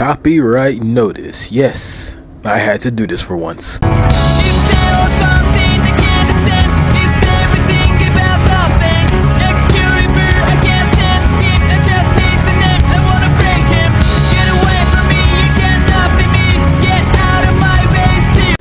Copyright notice. Yes, I had to do this for once.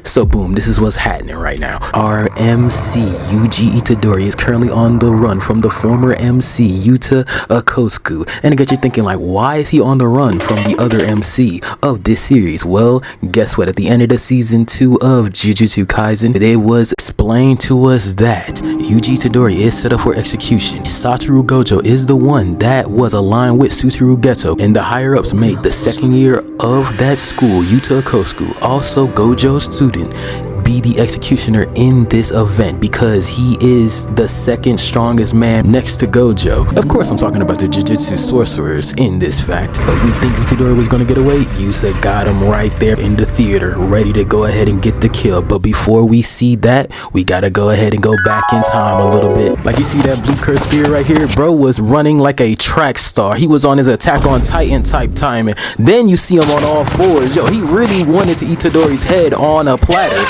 So boom, this is what's happening right now. Our MC Yuji Itadori is currently on the run from the former MC Yuta Okkotsu. And I get you thinking, like, why is he on the run from the other MC of this series? Well, guess what? At the end of the season 2 of Jujutsu Kaisen, it was explained to us that Yuji Itadori is set up for execution. Satoru Gojo is the one that was aligned with Satoru Geto, and the higher ups made the second year of that school, Yuta Okkotsu, also Gojo's student, be the executioner in this event because he is the second strongest man next to Gojo. Of course, I'm talking about the Jujutsu sorcerers in this fact, but we think Itadori was going to get away. Yuta got him right there in the theater, ready to go ahead and get the kill. But before we see that, we got to go ahead and go back in time a little bit. Like, you see that blue curse spear right here? Bro was running like a track star. He was on his Attack on Titan type timing. Then you see him on all fours. Yo, he really wanted to Itadori's head on a platter.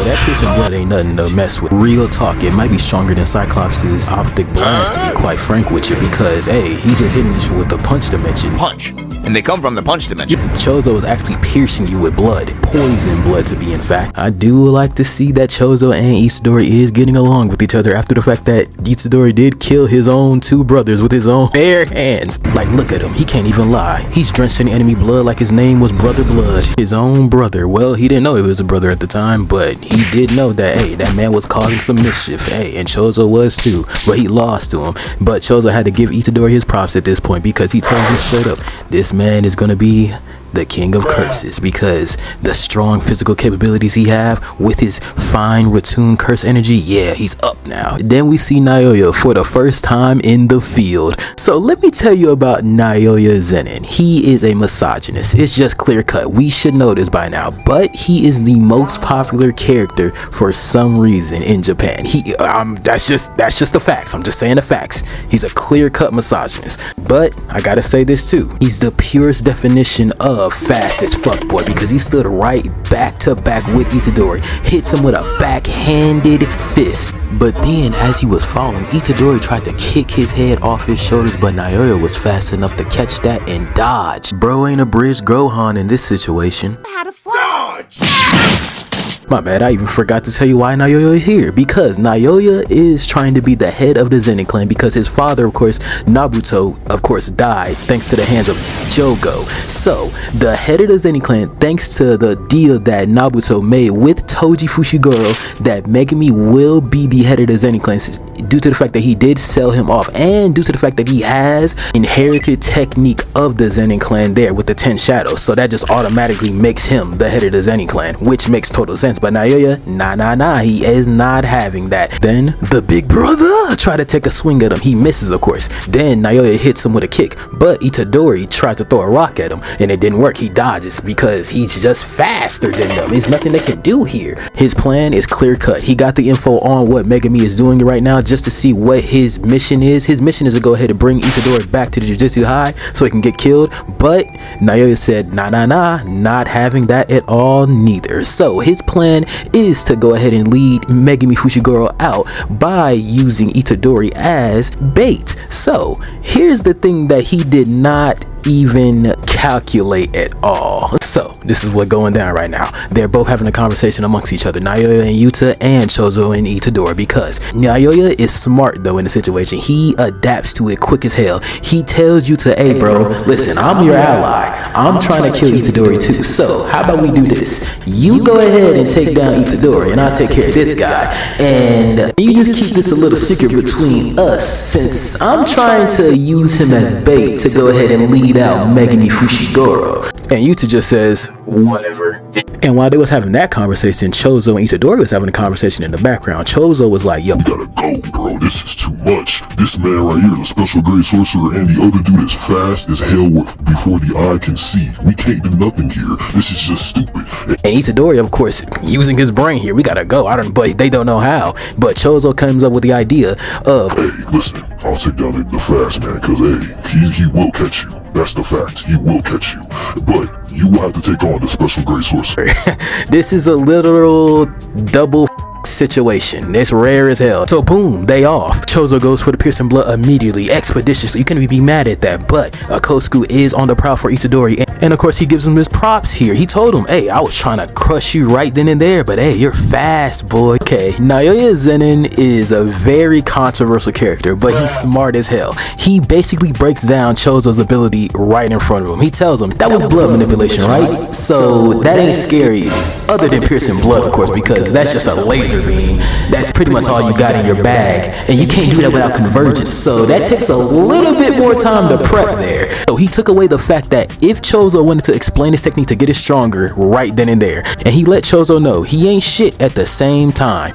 That piercing blood ain't nothing to mess with. Real talk, it might be stronger than Cyclops' optic blast, to be quite frank with you, because hey, he's just hitting you with the punch dimension. Punch, and they come from the punch dimension. Choso is actually piercing you with blood, poison blood to be in fact. I do like to see that Choso and Itadori is getting along with each other after the fact that Itadori did kill his own 2 brothers with his own bare hands. Like, look at him, he can't even lie. He's drenched in enemy blood like his name was Brother Blood. His own brother. Well, he didn't know he was a brother at the time, but he did know that, hey, that man was causing some mischief. Hey, and Choso was too, but he lost to him. But Choso had to give Itadori his props at this point because he tells him straight up, this man is gonna be the king of curses, because the strong physical capabilities he have with his fine retune curse energy, yeah, he's up now. Then we see Naoya for the first time in the field. So let me tell you about Naoya Zenin. He is a misogynist. It's just clear cut. We should know this by now, but he is the most popular character for some reason in Japan. That's just the facts. I'm just saying the facts. He's a clear cut misogynist. But I gotta say this too. He's the purest definition of fast as fuck boy, because he stood right back to back with Itadori, hits him with a backhanded fist. But then as he was falling, Itadori tried to kick his head off his shoulders, but Naoya was fast enough to catch that and dodge. Bro ain't a bridge Gohan in this situation. How to dodge! My bad, I even forgot to tell you why Naoya is here. Because Naoya is trying to be the head of the Zenin clan because his father, of course, Nabuto, of course, died thanks to the hands of Jogo. So, the head of the Zenin clan, thanks to the deal that Nabuto made with Toji Fushiguro, that Megumi will be the head of the Zenin clan due to the fact that he did sell him off, and due to the fact that he has inherited technique of the Zenin clan there with the 10 shadows. So that just automatically makes him the head of the Zenin clan, which makes total sense. But Naoya, nah, he is not having that. Then the big brother try to take a swing at him. He misses, of course. Then Naoya hits him with a kick, but Itadori tries to throw a rock at him, and it didn't work. He dodges because he's just faster than them. There's nothing they can do here. His plan is clear cut. He got the info on what Megumi is doing right now just to see what his mission is. His mission is to go ahead and bring Itadori back to the Jujutsu High so he can get killed. But Naoya said, nah, not having that at all neither. So his plan is to go ahead and lead Megumi Fushiguro out by using Itadori as bait. So here's the thing that he did not even calculate at all. So this is what's going down right now. They're both having a conversation amongst each other, Naoya and Yuta and Choso and Itadori, because Naoya is smart though in the situation. He adapts to it quick as hell. He tells Yuta, hey bro, listen, I'm your ally. I'm trying to kill Itadori too. So how about we do this? You go ahead and take down Itadori and I'll take care of this guy. And you just keep this a little secret between us, since I'm trying to use him as bait to go ahead and lead out Megumi Fushiguro. And Yuta just says, whatever. And while they was having that conversation, Choso and Itadori was having a conversation in the background. Choso was like, yo, "You gotta go, bro. This is too much. This man right here is a special grade sorcerer, and the other dude is fast as hell before the eye can see. We can't do nothing here. This is just stupid." And Itadori, of course, using his brain here, we gotta go. But they don't know how. But Choso comes up with the idea of, "Hey, listen, I'll take down the fast man, cause hey, he will catch you. That's the fact. He will catch you. But you will have to take on the special grade sorcerer." This is a literal double situation. It's rare as hell. So boom, they off. Choso goes for the piercing blood immediately, expeditiously. You can't even be mad at that. But Okkotsu is on the prowl for Itadori, and of course he gives him his props here. He told him, "Hey, I was trying to crush you right then and there, but hey, you're fast, boy." Okay, Naoya Zenin is a very controversial character, but he's smart as hell. He basically breaks down Choso's ability right in front of him. He tells him that was blood manipulation, right? So that ain't scary, other than piercing blood, of course, because that's just a laser beam. That's pretty much all you got in your bag, and you can't do that without convergence. So that takes a little bit more time to prep there. So he took away the fact that if Choso wanted to explain his technique to get it stronger right then and there, and he let Choso know he ain't shit at the same time.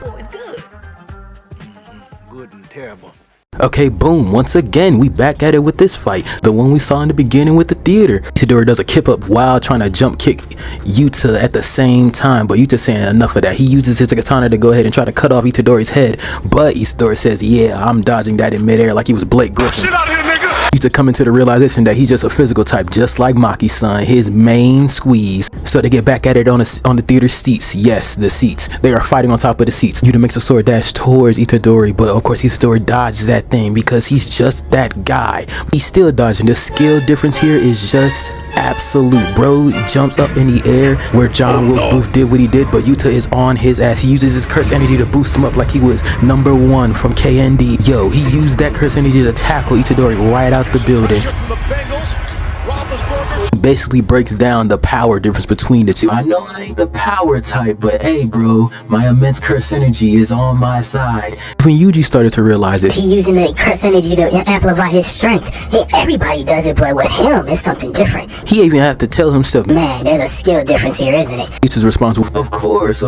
Good and terrible. Okay, boom, once again we back at it with this fight, the one we saw in the beginning with the theater. Itadori does a kip up while trying to jump kick Yuta at the same time, but Yuta's saying enough of that. He uses his katana to go ahead and try to cut off Itadori's head, but Itadori says, "Yeah, I'm dodging that in midair like he was Blake Griffin." Shit out here, nigga! Yuta coming to the realization that he's just a physical type, just like Maki's son, his main squeeze. So they get back at it on the theater seats. Yes, the seats. They are fighting on top of the seats. Yuta makes a sword dash towards Itadori, but of course Itadori dodges that thing because he's just that guy. He's still dodging. The skill difference here is just absolute. Bro jumps up in the air where John Wilkes Booth did what he did, but Yuta is on his ass. He uses his curse energy to boost him up like he was #1 from KND. Yo, he used that curse energy to tackle Itadori right out the building. Basically breaks down the power difference between the two. I know I ain't the power type, but hey bro, my immense curse energy is on my side. When Yuji started to realize it, he using the curse energy to amplify his strength. Hey, everybody does it, but with him it's something different. He even had to tell himself, "Man, there's a skill difference here, isn't it?" Yuta's response was, of course.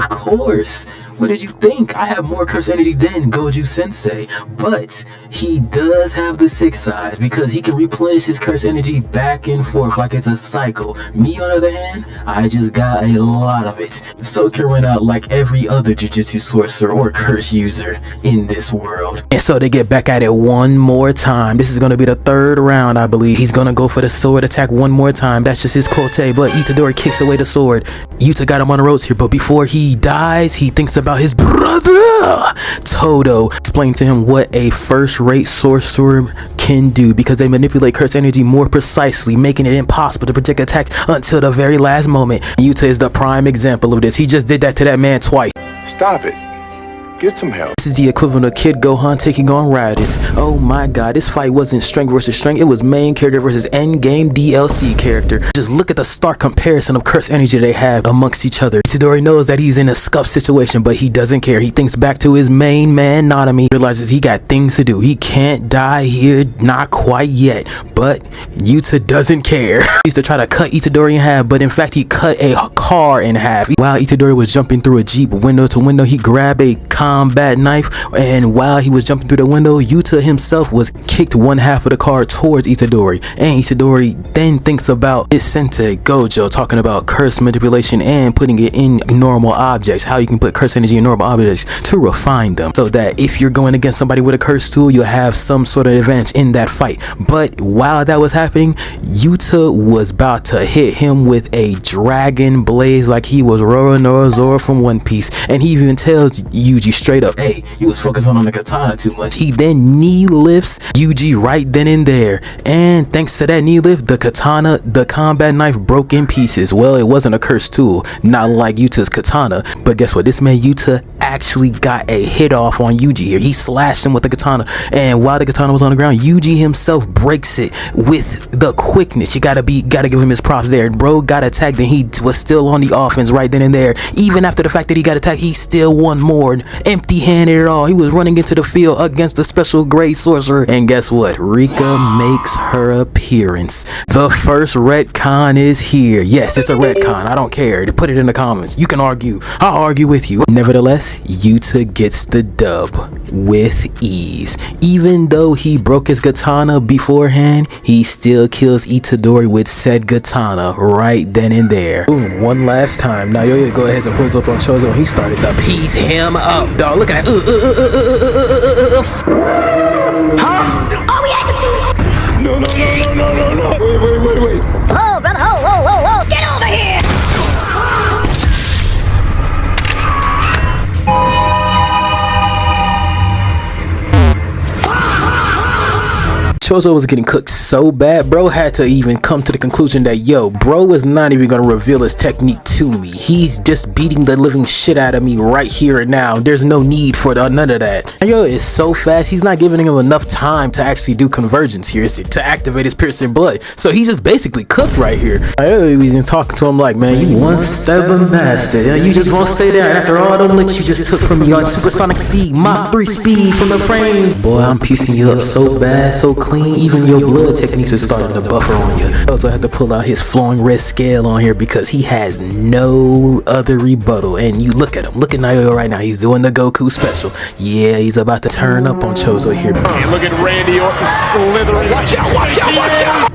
What did you think? I have more curse energy than Goju Sensei. But he does have the 6 sides because he can replenish his curse energy back and forth like it's a cycle. Me, on the other hand, I just got a lot of it. So it can run out like every other Jujutsu sorcerer or curse user in this world. And so they get back at it one more time. This is going to be the 3rd round, I believe. He's going to go for the sword attack one more time. That's just his quote, but Itadori kicks away the sword. Yuta got him on the ropes here, but before he dies, he thinks about his brother. Todo explained to him what a first-rate sorcerer can do because they manipulate curse energy more precisely, making it impossible to predict attacks until the very last moment. Yuta is the prime example of this. He just did that to that man twice. Stop it. Get some help. This is the equivalent of Kid Gohan taking on Raditz. Oh my god, this fight wasn't strength versus strength. It was main character versus endgame DLC character. Just look at the stark comparison of curse energy they have amongst each other. Itadori knows that he's in a scuffed situation, but he doesn't care. He thinks back to his main man, Nanami. Realizes he got things to do. He can't die here, not quite yet. But Yuta doesn't care. He used to try to cut Itadori in half, but in fact he cut a car in half. While Itadori was jumping through a Jeep window to window, he grabbed a combat knife, and while he was jumping through the window, Yuta himself was kicked one half of the car towards Itadori, and Itadori then thinks about his sensei Gojo talking about curse manipulation and putting it in normal objects, how you can put curse energy in normal objects to refine them so that if you're going against somebody with a curse tool, you'll have some sort of advantage in that fight. But while that was happening, Yuta was about to hit him with a dragon blaze like he was Roronoa from One Piece, and he even tells Yuji straight up, hey, you was focusing on the katana too much. He then knee lifts Yuji right then and there, and thanks to that knee lift, the katana, the combat knife, broke in pieces. Well, it wasn't a cursed tool, not like Yuta's katana, but guess what? This man Yuta actually got a hit off on Yuji here. He slashed him with the katana, and while the katana was on the ground, Yuji himself breaks it with the quickness. You gotta give him his props there. Bro got attacked and he was still on the offense right then and there. Even after the fact that he got attacked, he still won more, empty-handed at all. He was running into the field against the special grade sorcerer. And guess what? Rika makes her appearance. The first retcon is here. Yes, it's a retcon. I don't care. Put it in the comments. You can argue. I'll argue with you. Nevertheless, Yuta gets the dub with ease. Even though he broke his katana beforehand, he still kills Itadori with said katana right then and there. Boom, one last time. Naoya go ahead and pulls up on Choso, and he started to piece him up. Dog, look at that. Huh? All we had to do. No. Wait. Oh, brother, whoa. Get over here. Choso was getting cooked so bad, bro had to even come to the conclusion that, yo, bro is not even gonna reveal his technique to me. He's just beating the living shit out of me right here and now. There's no need for none of that. And yo, it's so fast, he's not giving him enough time to actually do convergence here, to activate his piercing blood. So he's just basically cooked right here. I was even talking to him like, man, you one stubborn bastard. You just won't stay there after all them licks you just took from me on supersonic speed, Mach 3 speed from the frames. Boy, I'm piecing you up so bad, so clean. Even your blood techniques are starting to buffer on you. I also have to pull out his flowing red scale on here because he has no other rebuttal. And you look at him. Look at Naoya right now. He's doing the Goku special. Yeah, he's about to turn up on Choso here. Hey, look at Randy Orton slithering. Watch out.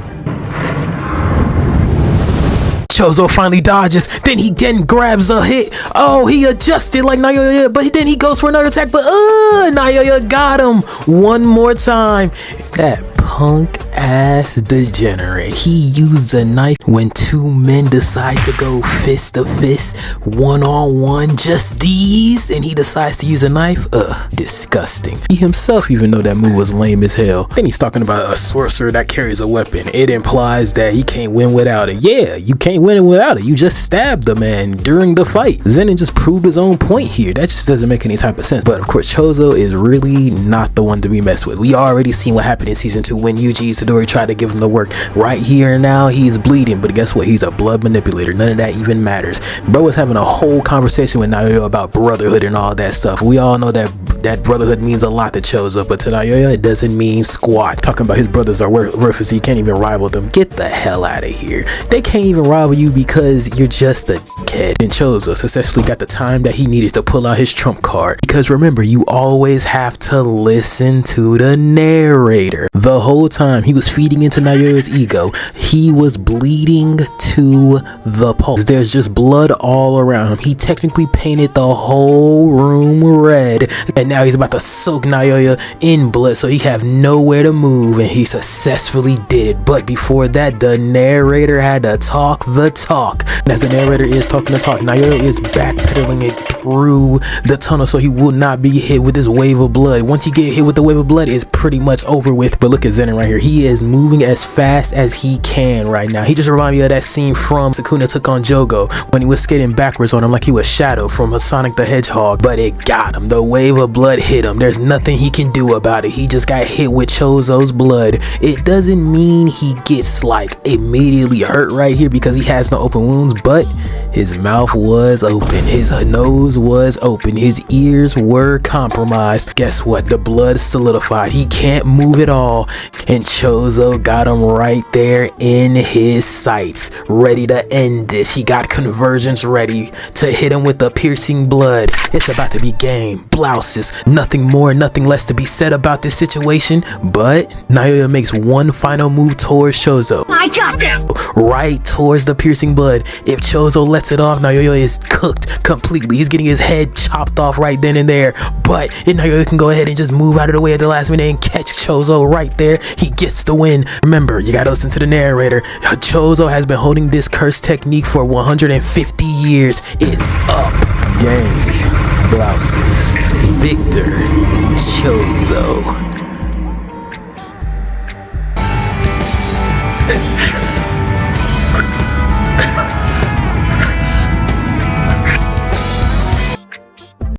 Choso finally dodges, then grabs a hit. Oh, he adjusted like Naoya, but then he goes for another attack, but Naoya got him one more time. That punk ass degenerate. He used a knife when two men decide to go fist to fist, one-on-one, just these, and he decides to use a knife. Disgusting. He himself even know that move was lame as hell. Then he's talking about a sorcerer that carries a weapon. It implies that he can't win without it. Yeah, you can't win without it. You just stabbed the man during the fight. Zenin just proved his own point here. That just doesn't make any type of sense. But of course, Choso is really not the one to be messed with. We already seen what happened in season 2 when Yuji Itadori tried to give him the work. Right here and now, he's bleeding. But guess what? He's a blood manipulator. None of that even matters. Bro was having a whole conversation with Naoya about brotherhood and all that stuff. We all know that brotherhood means a lot to Choso, but to Naoya, it doesn't mean squat. Talking about his brothers are worthless, he can't even rival them. Get the hell out of here. They can't even rival you because you're just a kid. And Choso successfully got the time that he needed to pull out his trump card. Because remember, you always have to listen to the narrator. The whole time he was feeding into Naoya's ego, he was bleeding to the pulse. There's just blood all around him. He technically painted the whole room red, and now he's about to soak Naoya in blood so he have nowhere to move, and he successfully did it. But before that, the narrator had to talk the talk. And as the narrator is talking the talk, Naoya is backpedaling it through the tunnel so he will not be hit with this wave of blood. Once you get hit with the wave of blood, it's pretty much over with. But look at Zenin right here. He is moving as fast as he can right now. He just reminded me of that scene from Sukuna took on Jogo when he was skating backwards on him like he was Shadow from Sonic the Hedgehog. But it got him. The wave of blood hit him. There's nothing he can do about it. He just got hit with Choso's blood. It doesn't mean he gets like immediately hurt right here because he has no open wounds, but his mouth was open, his nose was open, his ears were compromised. Guess what? The blood solidified. He can't move at all, and Choso got him right there in his sights, ready to end this. He got convergence ready to hit him with the piercing blood. It's about to be game. Blouses. Nothing more, nothing less to be said about this situation, but Naoya makes one final move towards Choso. I got this! Right towards the piercing blood. If Choso lets it off, Naoya is cooked completely. He's getting his head chopped off right then and there. But if Naoya can go ahead and just move out of the way at the last minute and catch Choso right there, he gets the win. Remember, you gotta listen to the narrator. Choso has been holding this curse technique for 150 years. It's up. Game. Blouses. Victor. Choso.